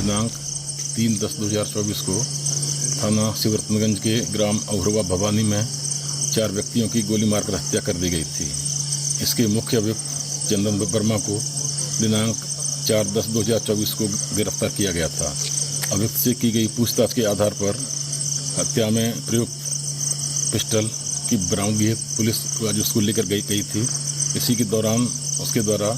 दिनांक 3/10/2024 को थाना शिवरतनगंज के ग्राम अघरुआ भवानी में 4 व्यक्तियों की गोली मारकर हत्या कर दी गई थी। इसके मुख्य अभियुक्त चंदन वर्मा को दिनांक 4/10/2024 को गिरफ्तार किया गया था। अभियुक्त से की गई पूछताछ के आधार पर हत्या में प्रयुक्त पिस्टल की बरामदगी पुलिस आज उसको लेकर गई थी। इसी के दौरान उसके द्वारा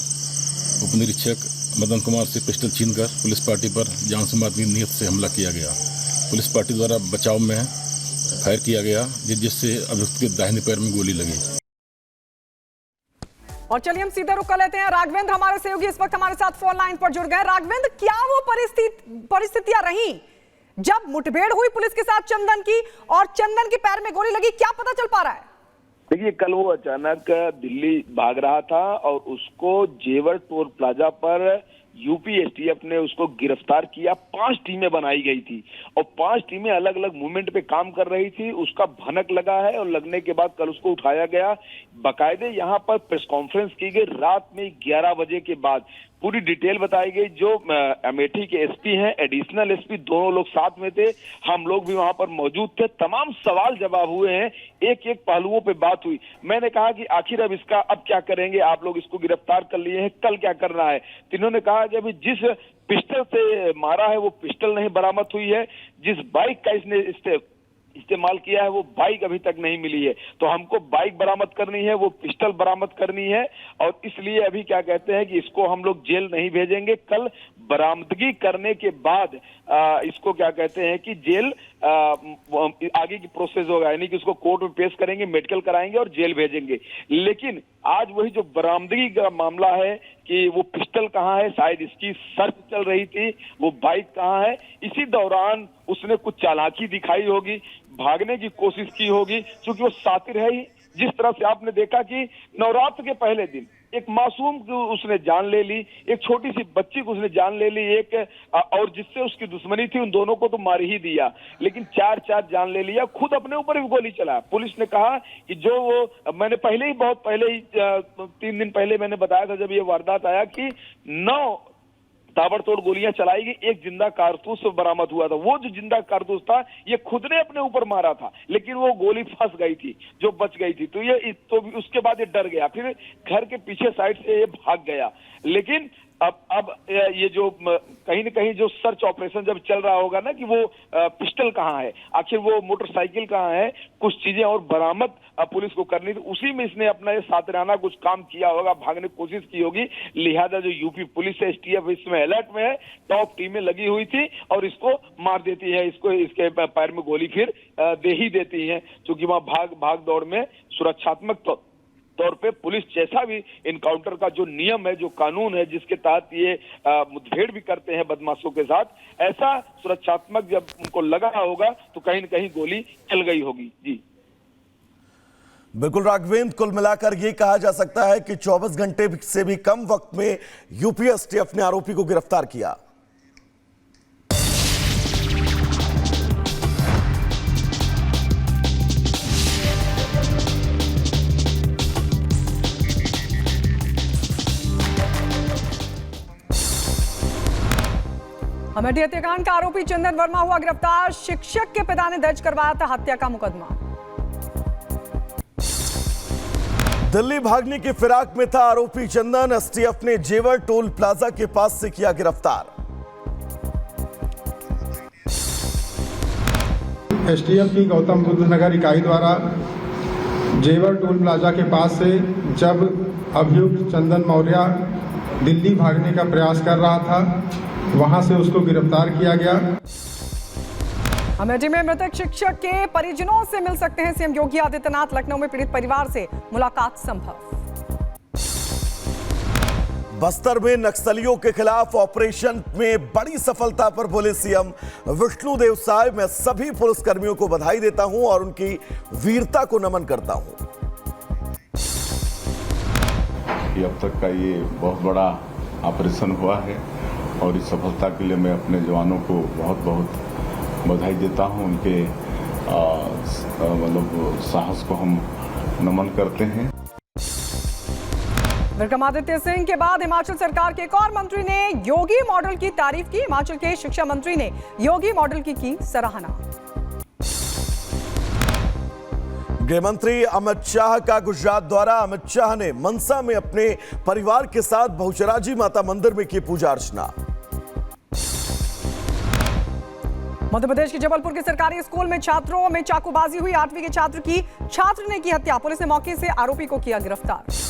उपनिरीक्षक मदन कुमार से पिस्टल छीनकर पुलिस पार्टी पर जान से मारने की नीयत से हमला किया गया। पुलिस पार्टी द्वारा बचाव में फायर किया गया जिससे अभियुक्त के दाहिने पैर में गोली लगी। और चलिए हम सीधे रुक कर लेते हैं। राघवेंद्र हमारे सहयोगी इस वक्त हमारे साथ फोन लाइन पर जुड़ गए। राघवेंद्र, क्या वो परिस्थितियां रही जब मुठभेड़ हुई पुलिस के साथ चंदन की और चंदन के पैर में गोली लगी, क्या पता चल पा रहा है? देखिए, कल वो अचानक दिल्ली भाग रहा था और उसको जेवर टोल प्लाजा पर यूपी एसटीएफ ने उसको गिरफ्तार किया। 5 टीमें बनाई गई थी और 5 टीमें अलग अलग मूवमेंट पे काम कर रही थी। उसका भनक लगा है और लगने के बाद कल उसको उठाया गया। बाकायदे यहाँ पर प्रेस कॉन्फ्रेंस की गई रात में 11 बजे के बाद। पूरी डिटेल बताई गई। जो अमेठी के एसपी हैं, एडिशनल एसपी, दोनों लोग साथ में थे। हम लोग भी वहां पर मौजूद थे। तमाम सवाल जवाब हुए हैं, एक एक पहलुओं पे बात हुई। मैंने कहा कि आखिर अब इसका अब क्या करेंगे, आप लोग इसको गिरफ्तार कर लिए हैं, कल क्या करना है। तो इन्होंने कहा कि अभी जिस पिस्टल से मारा है वो पिस्टल नहीं बरामद हुई है, जिस बाइक का इसने इस्तेमाल किया है वो बाइक अभी तक नहीं मिली है। तो हमको बाइक बरामद करनी है, वो पिस्टल बरामद करनी है और इसलिए अभी क्या कहते हैं कि इसको हम लोग जेल नहीं भेजेंगे। कल बरामदगी करने के बाद इसको क्या कहते हैं कि जेल आगे की प्रोसेस होगा, यानी कि उसको कोर्ट में पेश करेंगे, मेडिकल कराएंगे और जेल भेजेंगे। लेकिन आज वही जो बरामदगी का मामला है कि वो पिस्टल कहाँ है, शायद इसकी सर्च चल रही थी, वो बाइक कहाँ है। इसी दौरान उसने कुछ चालाकी दिखाई होगी, भागने की कोशिश की होगी, क्योंकि वो सातिर है ही। जिस तरह से आपने देखा कि नवरात्र के पहले दिन एक मासूम को उसने जान ले ली, एक छोटी सी बच्ची को उसने जान ले ली, एक और जिससे उसकी दुश्मनी थी उन दोनों को तो मार ही दिया, लेकिन 4 जान ले लिया। खुद अपने ऊपर भी गोली चला। पुलिस ने कहा कि जो वो मैंने बहुत पहले ही 3 दिन पहले मैंने बताया था जब ये वारदात आया कि 9 ताबड़तोड़ गोलियां चलाई गई, एक जिंदा कारतूस बरामद हुआ था। वो जो जिंदा कारतूस था ये खुद ने अपने ऊपर मारा था, लेकिन वो गोली फंस गई थी, जो बच गई थी। तो उसके बाद ये डर गया, फिर घर के पीछे साइड से ये भाग गया। लेकिन अब ये जो कहीं न कहीं जो सर्च ऑपरेशन जब चल रहा होगा ना कि वो पिस्टल कहाँ है, आखिर वो मोटरसाइकिल कहाँ है, कुछ चीजें और बरामद पुलिस को करनी थी। उसी में इसने अपना ये सातिराना कुछ काम किया होगा, भागने की कोशिश की होगी। लिहाजा जो यूपी पुलिस है, एसटीएफ इसमें अलर्ट में है, टॉप टीमें लगी हुई थी और इसको मार देती है, इसके पैर में गोली फिर दे ही देती है, क्योंकि वहां भाग दौड़ में सुरक्षात्मक तौर पे पुलिस जैसा भी इनकाउंटर का जो नियम है, जो कानून है, जिसके तहत ये मुठभेड़ भी करते हैं बदमाशों के साथ, ऐसा सुरक्षात्मक जब उनको लगा होगा तो कहीं न कहीं गोली चल गई होगी। जी बिल्कुल राघवेंद्र, कुल मिलाकर ये कहा जा सकता है कि 24 घंटे से भी कम वक्त में यूपी एसटीएफ ने आरोपी को गिरफ्तार किया। अमेठी हत्याकांड का आरोपी चंदन वर्मा हुआ गिरफ्तार। शिक्षक के पिता ने दर्ज करवाया था हत्या का मुकदमा। दिल्ली भागने की फिराक में था आरोपी चंदन। एसटीएफ ने जेवर टोल प्लाजा के पास से किया गिरफ्तार। एसटीएफ की गौतम बुद्ध नगर इकाई द्वारा जेवर टोल प्लाजा के पास से जब अभियुक्त चंदन मौर्य दिल्ली भागने का प्रयास कर रहा था, वहां से उसको गिरफ्तार किया गया। अमेठी में मृतक शिक्षक के परिजनों से मिल सकते हैं सीएम योगी आदित्यनाथ। लखनऊ में पीड़ित परिवार से मुलाकात संभव। बस्तर में नक्सलियों के खिलाफ ऑपरेशन में बड़ी सफलता पर बोले सीएम विष्णुदेव साय, मैं सभी पुलिसकर्मियों को बधाई देता हूं और उनकी वीरता को नमन करता हूं। अब तक का ये बहुत बड़ा ऑपरेशन हुआ है और इस सफलता के लिए मैं अपने जवानों को बहुत बहुत बधाई देता हूं। उनके मतलब साहस को हम नमन करते हैं। विक्रमादित्य सिंह के बाद हिमाचल सरकार के एक और मंत्री ने योगी मॉडल की तारीफ की। हिमाचल के शिक्षा मंत्री ने योगी मॉडल की सराहना। गृह मंत्री अमित शाह का गुजरात दौरा। अमित शाह ने मनसा में अपने परिवार के साथ बहुचराजी माता मंदिर में की पूजा अर्चना। मध्य प्रदेश के जबलपुर के सरकारी स्कूल में छात्रों में चाकूबाजी हुई। 8वीं के छात्र ने की हत्या। पुलिस ने मौके से आरोपी को किया गिरफ्तार।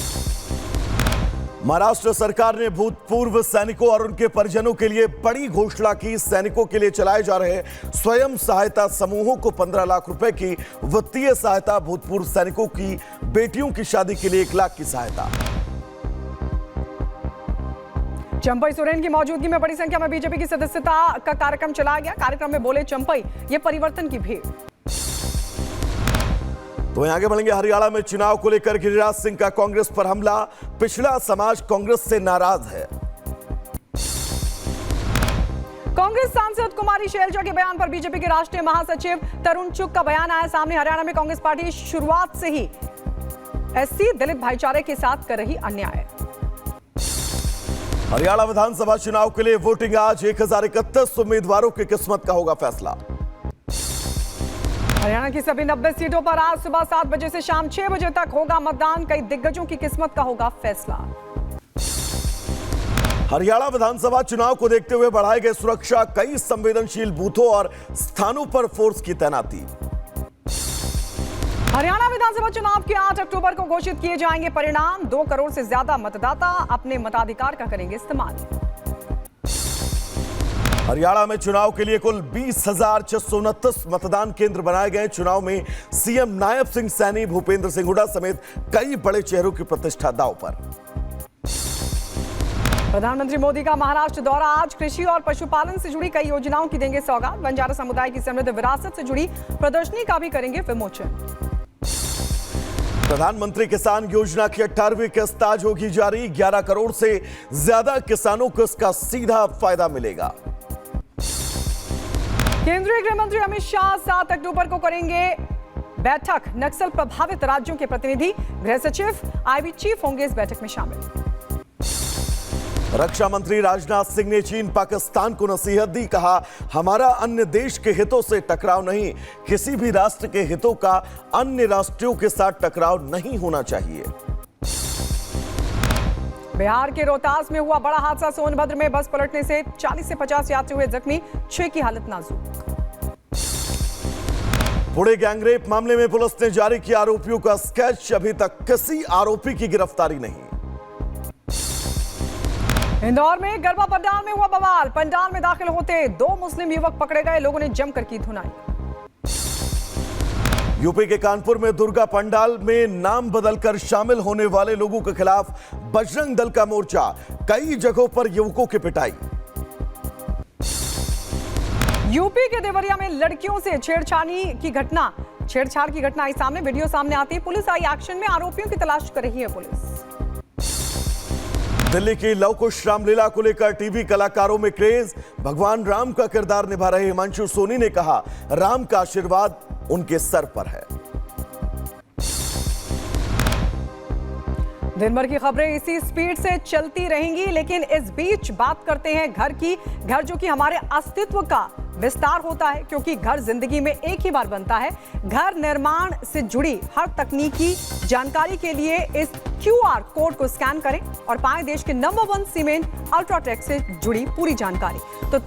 महाराष्ट्र सरकार ने भूतपूर्व सैनिकों और उनके परिजनों के लिए बड़ी घोषणा की। सैनिकों के लिए चलाए जा रहे स्वयं सहायता समूहों को 15 लाख रुपए की वित्तीय सहायता। भूतपूर्व सैनिकों की बेटियों की शादी के लिए 1 लाख की सहायता। चंपई सोरेन की मौजूदगी में बड़ी संख्या में बीजेपी की सदस्यता का कार्यक्रम चलाया गया। कार्यक्रम में बोले चंपई, ये परिवर्तन की भीड़। तो आगे बढ़ेंगे। हरियाणा में चुनाव को लेकर गिरिराज सिंह का कांग्रेस पर हमला। पिछड़ा समाज कांग्रेस से नाराज है। कांग्रेस सांसद कुमारी शैलजा के बयान पर बीजेपी के राष्ट्रीय महासचिव तरुण चुग का बयान आया सामने। हरियाणा में कांग्रेस पार्टी शुरुआत से ही एससी दलित भाईचारे के साथ कर रही अन्याय। हरियाणा विधानसभा चुनाव के लिए वोटिंग आज। 1031 उम्मीदवारों की किस्मत का होगा फैसला। हरियाणा की सभी 90 सीटों पर आज सुबह 7 बजे से शाम 6 बजे तक होगा मतदान। कई दिग्गजों की किस्मत का होगा फैसला। हरियाणा विधानसभा चुनाव को देखते हुए बढ़ाई गई सुरक्षा। कई संवेदनशील बूथों और स्थानों पर फोर्स की तैनाती। हरियाणा विधानसभा चुनाव के 8 अक्टूबर को घोषित किए जाएंगे परिणाम। 2 करोड़ से ज्यादा मतदाता अपने मताधिकार का करेंगे इस्तेमाल। हरियाणा में चुनाव के लिए कुल 20,629 मतदान केंद्र बनाए गए। चुनाव में सीएम नायब सिंह सैनी, भूपेंद्र सिंह हुड्डा समेत कई बड़े चेहरों की प्रतिष्ठा दांव पर। प्रधानमंत्री मोदी का महाराष्ट्र दौरा आज। कृषि और पशुपालन से जुड़ी कई योजनाओं की देंगे सौगात। बंजारा समुदाय की समृद्ध विरासत से जुड़ी प्रदर्शनी का भी करेंगे विमोचन। प्रधानमंत्री किसान योजना की 18वीं किस्त आज होगी जारी। 11 करोड़ से ज्यादा किसानों को इसका सीधा फायदा मिलेगा। केंद्रीय गृह मंत्री अमित शाह 7 अक्टूबर को करेंगे बैठक। नक्सल प्रभावित राज्यों के प्रतिनिधि, गृह सचिव, आईबी चीफ होंगे इस बैठक में शामिल। रक्षा मंत्री राजनाथ सिंह ने चीन पाकिस्तान को नसीहत दी। कहा, हमारा अन्य देश के हितों से टकराव नहीं। किसी भी राष्ट्र के हितों का अन्य राष्ट्रों के साथ टकराव नहीं होना चाहिए। बिहार के रोहतास में हुआ बड़ा हादसा। सोनभद्र में बस पलटने से 40 से 50 यात्री हुए जख्मी। 6 की हालत नाजुक। पुणे गैंगरेप मामले में पुलिस ने जारी किया आरोपियों का स्केच। अभी तक किसी आरोपी की गिरफ्तारी नहीं। इंदौर में गरबा पंडाल में हुआ बवाल। पंडाल में दाखिल होते 2 मुस्लिम युवक पकड़े गए। लोगों ने जमकर की धुनाई। यूपी के कानपुर में दुर्गा पंडाल में नाम बदलकर शामिल होने वाले लोगों के खिलाफ बजरंग दल का मोर्चा। कई जगहों पर युवकों की पिटाई। यूपी के देवरिया में लड़कियों से छेड़छाड़ की घटना आई सामने। वीडियो सामने आती है पुलिस आई एक्शन में। आरोपियों की तलाश कर रही है पुलिस। दिल्ली की लव कुश रामलीला को लेकर टीवी कलाकारों में क्रेज। भगवान राम का किरदार निभा रहे हिमांशु सोनी ने कहा, राम का आशीर्वाद उनके सर पर है। दिन भर की खबरें इसी स्पीड से चलती रहेंगी, लेकिन इस बीच बात करते हैं घर की। घर जो कि हमारे अस्तित्व का विस्तार होता है, क्योंकि घर जिंदगी में एक ही बार बनता है। घर निर्माण से जुड़ी हर तकनीकी जानकारी के लिए इस QR कोड को स्कैन करें और पाएं देश के नंबर 1 सीमेंट अल्ट्राटेक से जुड़ी पूरी जानकारी। तो